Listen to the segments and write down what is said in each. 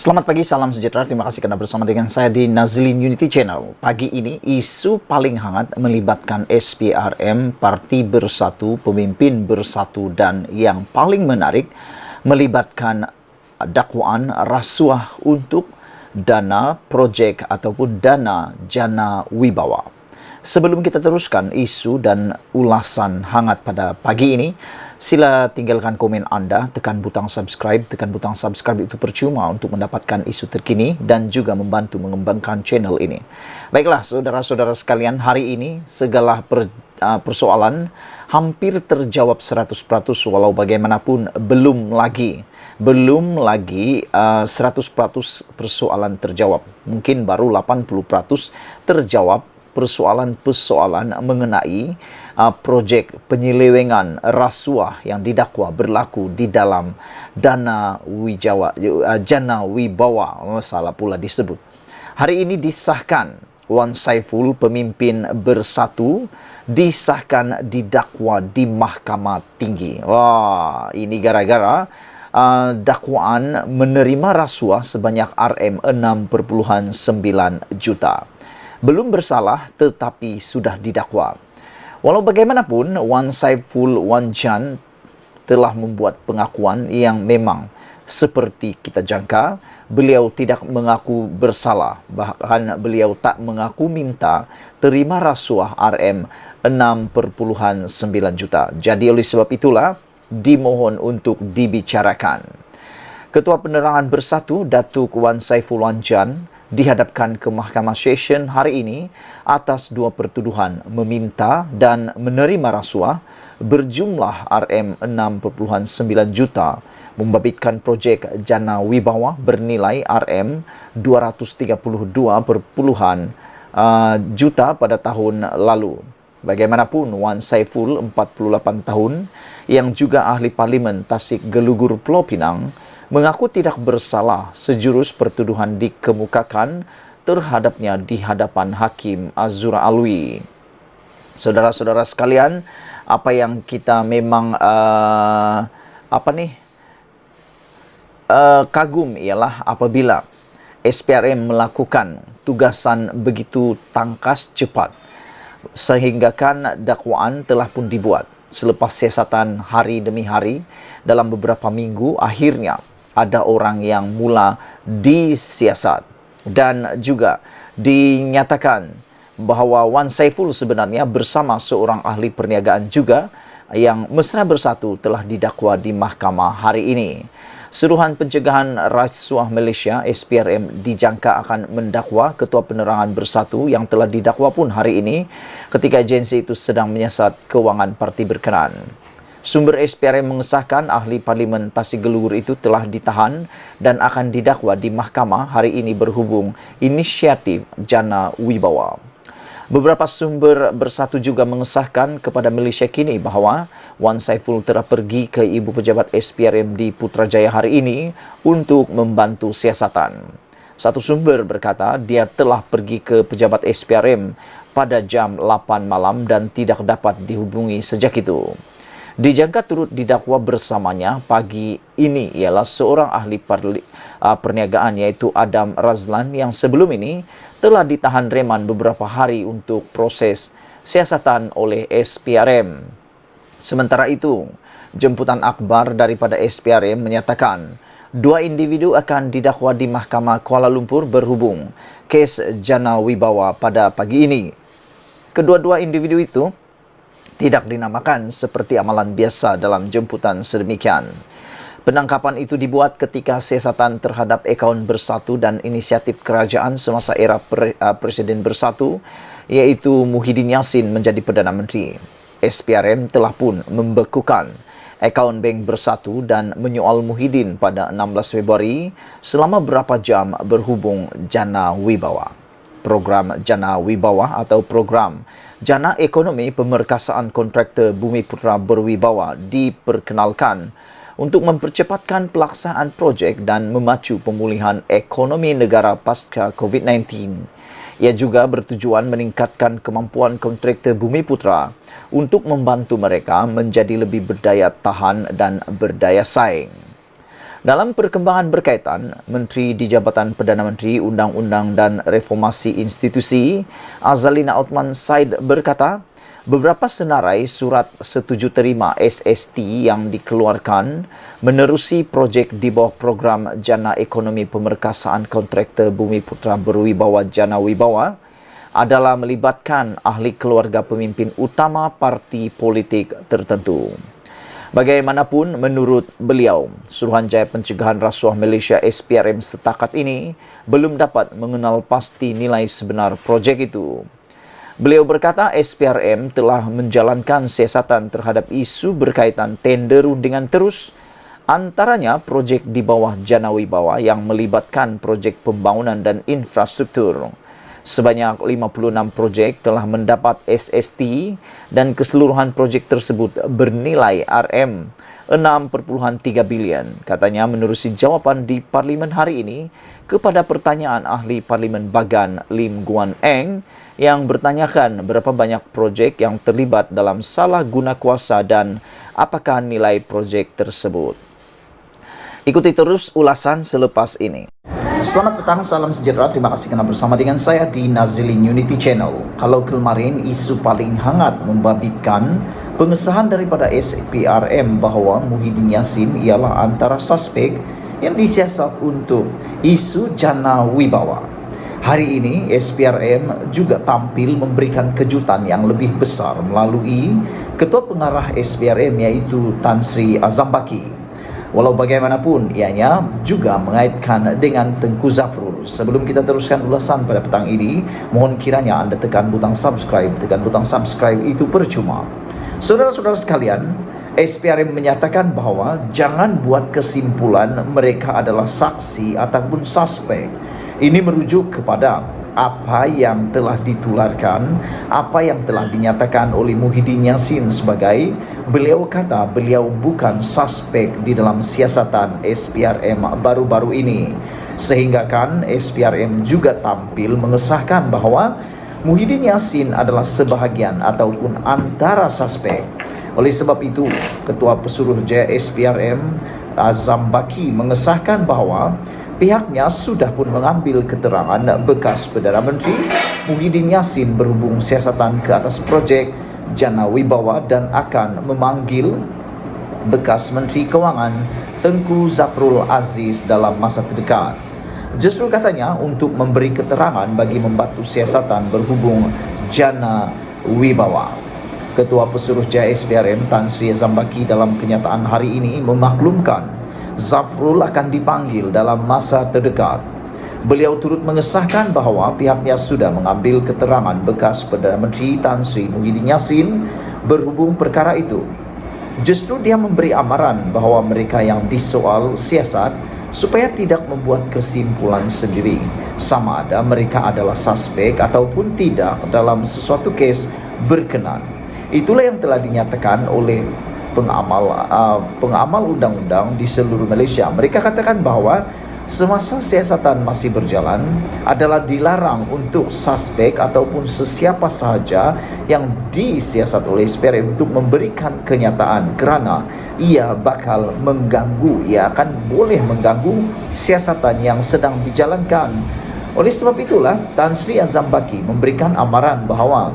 Selamat pagi, salam sejahtera. Terima kasih karena bersama dengan saya di Nazlin Unity Channel. Pagi ini, isu paling hangat melibatkan SPRM, Parti Bersatu, Pemimpin Bersatu, dan yang paling menarik melibatkan dakwaan rasuah untuk dana projek ataupun dana jana wibawa. Sebelum kita teruskan isu dan ulasan hangat pada pagi ini, sila tinggalkan komen anda, tekan butang subscribe. Tekan butang subscribe itu percuma untuk mendapatkan isu terkini dan juga membantu mengembangkan channel ini. Baiklah, saudara-saudara sekalian, hari ini segala persoalan hampir terjawab 100%, walau bagaimanapun belum lagi 100% persoalan terjawab. Mungkin baru 80% terjawab persoalan-persoalan mengenai projek penyelewengan rasuah yang didakwa berlaku di dalam jana wibawa, salah pula disebut. Hari ini disahkan Wan Saiful, Pemimpin Bersatu, disahkan didakwa di Mahkamah Tinggi. Wah, ini gara-gara dakwaan menerima rasuah sebanyak Rm6,9 juta. Belum bersalah tetapi sudah didakwa. Walau bagaimanapun, Wan Saiful Wanjan telah membuat pengakuan yang memang seperti kita jangka. Beliau tidak mengaku bersalah, bahkan beliau tak mengaku minta terima rasuah Rm6,9 juta. Jadi oleh sebab itulah dimohon untuk dibicarakan. Ketua Penerangan Bersatu, Datuk Wan Saiful Wanjan, dihadapkan ke Mahkamah Session hari ini atas dua pertuduhan meminta dan menerima rasuah berjumlah Rm6,9 juta membabitkan projek jana wibawa bernilai Rm232,0 juta pada tahun lalu. Bagaimanapun, Wan Saiful, 48 tahun, yang juga ahli Parlimen Tasik Gelugur Pulau Pinang, mengaku tidak bersalah sejurus pertuduhan dikemukakan terhadapnya di hadapan Hakim Azura Alwi. Saudara-saudara sekalian, apa yang kita memang kagum ialah apabila SPRM melakukan tugasan begitu tangkas cepat, sehinggakan dakwaan telah pun dibuat. Selepas siasatan hari demi hari, dalam beberapa minggu, akhirnya ada orang yang mula disiasat dan juga dinyatakan bahawa Wan Saiful sebenarnya bersama seorang ahli perniagaan juga yang mesra bersatu telah didakwa di mahkamah hari ini. Seruhan Pencegahan Rasuah Malaysia SPRM dijangka akan mendakwa Ketua Penerangan Bersatu yang telah didakwa pun hari ini ketika agensi itu sedang menyiasat kewangan parti berkenaan. Sumber SPRM mengesahkan ahli Parlimen Tasik Gelugur itu telah ditahan dan akan didakwa di mahkamah hari ini berhubung inisiatif jana wibawa. Beberapa sumber Bersatu juga mengesahkan kepada Malaysia Kini bahawa Wan Saiful telah pergi ke ibu pejabat SPRM di Putrajaya hari ini untuk membantu siasatan. Satu sumber berkata dia telah pergi ke pejabat SPRM pada jam 8 malam dan tidak dapat dihubungi sejak itu. Dijangka turut didakwa bersamanya pagi ini ialah seorang ahli perniagaan iaitu Adam Razlan yang sebelum ini telah ditahan reman beberapa hari untuk proses siasatan oleh SPRM. Sementara itu, jemputan akhbar daripada SPRM menyatakan dua individu akan didakwa di Mahkamah Kuala Lumpur berhubung kes jana wibawa pada pagi ini. Kedua-dua individu itu tidak dinamakan seperti amalan biasa dalam jemputan sedemikian. Penangkapan itu dibuat ketika siasatan terhadap akaun Bersatu dan inisiatif kerajaan semasa era Presiden Bersatu, iaitu Muhyiddin Yassin menjadi Perdana Menteri. SPRM telah pun membekukan akaun Bank Bersatu dan menyoal Muhyiddin pada 16 Februari selama berapa jam berhubung jana wibawa. Program jana wibawa atau program jana ekonomi pemerkasaan kontraktor Bumi Putra Berwibawa diperkenalkan untuk mempercepatkan pelaksanaan projek dan memacu pemulihan ekonomi negara pasca COVID-19. Ia juga bertujuan meningkatkan kemampuan kontraktor Bumi Putra untuk membantu mereka menjadi lebih berdaya tahan dan berdaya saing. Dalam perkembangan berkaitan, Menteri di Jabatan Perdana Menteri Undang-Undang dan Reformasi Institusi, Azalina Othman Said berkata, beberapa senarai surat setuju terima SST yang dikeluarkan menerusi projek di bawah program Jana Ekonomi Pemerkasaan Kontraktor Bumi Putra Berwibawa Jana Wibawa adalah melibatkan ahli keluarga pemimpin utama parti politik tertentu. Bagaimanapun, menurut beliau, Suruhanjaya Pencegahan Rasuah Malaysia SPRM setakat ini belum dapat mengenal pasti nilai sebenar projek itu. Beliau berkata SPRM telah menjalankan siasatan terhadap isu berkaitan tender rundingan terus, antaranya projek di bawah Jana Wibawa yang melibatkan projek pembangunan dan infrastruktur. Sebanyak 56 projek telah mendapat SST dan keseluruhan projek tersebut bernilai RM 6.3 bilion. Katanya menerusi jawapan di Parlimen hari ini kepada pertanyaan ahli Parlimen Bagan Lim Guan Eng yang bertanyakan berapa banyak projek yang terlibat dalam salah guna kuasa dan apakah nilai projek tersebut. Ikuti terus ulasan selepas ini. Selamat petang, salam sejahtera. Terima kasih kerana bersama dengan saya di Nazilin Unity Channel. Kalau kemarin isu paling hangat membabitkan pengesahan daripada SPRM bahawa Muhyiddin Yassin ialah antara suspek yang disiasat untuk isu Jana Wibawa. Hari ini SPRM juga tampil memberikan kejutan yang lebih besar melalui Ketua Pengarah SPRM iaitu Tan Sri Azam Baki. Walau bagaimanapun, ianya juga mengaitkan dengan Tengku Zafrul. Sebelum kita teruskan ulasan pada petang ini, mohon kiranya anda tekan butang subscribe. Tekan butang subscribe itu percuma. Saudara-saudara sekalian, SPRM menyatakan bahawa jangan buat kesimpulan mereka adalah saksi ataupun suspek. Ini merujuk kepada apa yang telah ditularkan, apa yang telah dinyatakan oleh Muhyiddin Yassin sebagai beliau kata beliau bukan suspek di dalam siasatan SPRM baru-baru ini. Sehingga kan SPRM juga tampil mengesahkan bahawa Muhyiddin Yassin adalah sebahagian ataupun antara suspek. Oleh sebab itu, Ketua Pesuruhjaya SPRM Azam Baki mengesahkan bahawa pihaknya sudah pun mengambil keterangan bekas Perdana Menteri Muhyiddin Yassin berhubung siasatan ke atas projek Jana Wibawa dan akan memanggil bekas Menteri Kewangan Tengku Zafrul Aziz dalam masa terdekat. Justru katanya untuk memberi keterangan bagi membantu siasatan berhubung Jana Wibawa. Ketua Pesuruhjaya SPRM Tan Sri Azam Baki dalam kenyataan hari ini memaklumkan Zafrul akan dipanggil dalam masa terdekat. Beliau turut mengesahkan bahawa pihaknya sudah mengambil keterangan bekas Perdana Menteri Tan Sri Muhyiddin Yassin berhubung perkara itu. Justru dia memberi amaran bahawa mereka yang disoal siasat supaya tidak membuat kesimpulan sendiri sama ada mereka adalah suspek ataupun tidak dalam sesuatu kes berkenan. Itulah yang telah dinyatakan oleh pengamal undang-undang di seluruh Malaysia. Mereka katakan bahawa semasa siasatan masih berjalan adalah dilarang untuk suspek ataupun sesiapa sahaja yang disiasat oleh SPRM untuk memberikan kenyataan kerana ia bakal mengganggu, ia akan boleh mengganggu siasatan yang sedang dijalankan. Oleh sebab itulah Tan Sri Azam Baki memberikan amaran bahawa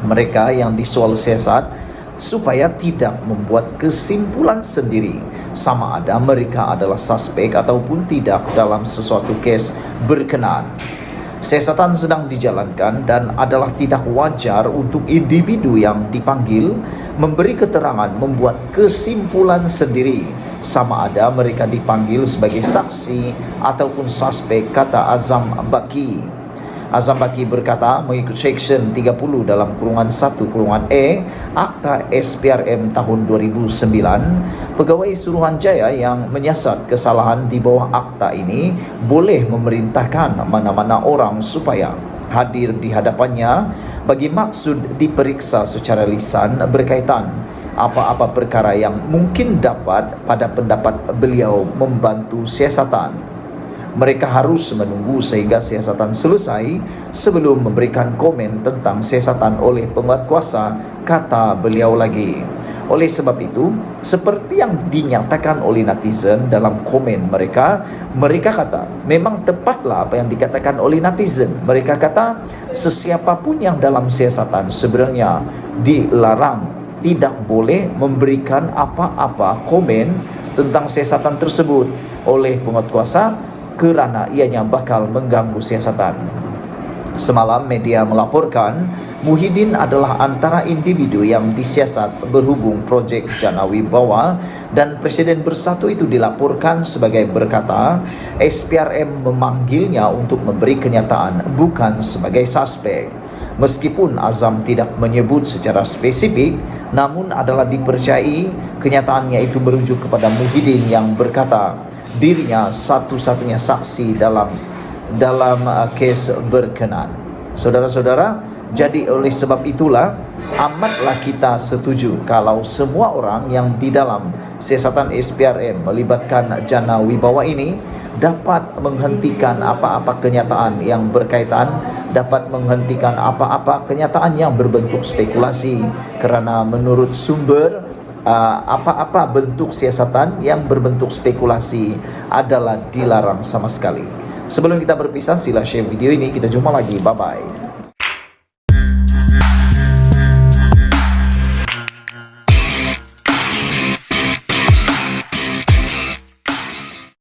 mereka yang disoal siasat supaya tidak membuat kesimpulan sendiri sama ada mereka adalah suspek ataupun tidak dalam sesuatu kes berkenaan. Siasatan sedang dijalankan dan adalah tidak wajar untuk individu yang dipanggil memberi keterangan membuat kesimpulan sendiri sama ada mereka dipanggil sebagai saksi ataupun suspek, kata Azam Baki. Azam Baki berkata mengikut Seksyen 30 dalam kurungan 1 kurungan E Akta SPRM tahun 2009, pegawai Suruhanjaya yang menyiasat kesalahan di bawah akta ini boleh memerintahkan mana-mana orang supaya hadir di hadapannya bagi maksud diperiksa secara lisan berkaitan apa-apa perkara yang mungkin dapat pada pendapat beliau membantu siasatan. Mereka harus menunggu sehingga siasatan selesai sebelum memberikan komen tentang siasatan oleh penguatkuasa, kata beliau lagi. Oleh sebab itu, seperti yang dinyatakan oleh netizen dalam komen mereka kata, memang tepatlah apa yang dikatakan oleh netizen. Mereka kata, sesiapapun yang dalam siasatan sebenarnya dilarang, tidak boleh memberikan apa-apa komen tentang siasatan tersebut oleh penguatkuasa kerana ianya bakal mengganggu siasatan. Semalam media melaporkan Muhyiddin adalah antara individu yang disiasat berhubung projek Jana Wibawa, dan Presiden Bersatu itu dilaporkan sebagai berkata SPRM memanggilnya untuk memberi kenyataan, bukan sebagai suspek. Meskipun Azam tidak menyebut secara spesifik, namun adalah dipercayai kenyataannya itu merujuk kepada Muhyiddin yang berkata dirinya satu-satunya saksi dalam kes berkenan. Saudara-saudara, jadi oleh sebab itulah amatlah kita setuju kalau semua orang yang di dalam siasatan SPRM melibatkan Jana Wibawa ini dapat menghentikan apa-apa kenyataan yang berkaitan, dapat menghentikan apa-apa kenyataan yang berbentuk spekulasi, kerana menurut sumber apa-apa bentuk siasatan yang berbentuk spekulasi adalah dilarang sama sekali. Sebelum kita berpisah, sila share video ini. Kita jumpa lagi. Bye-bye.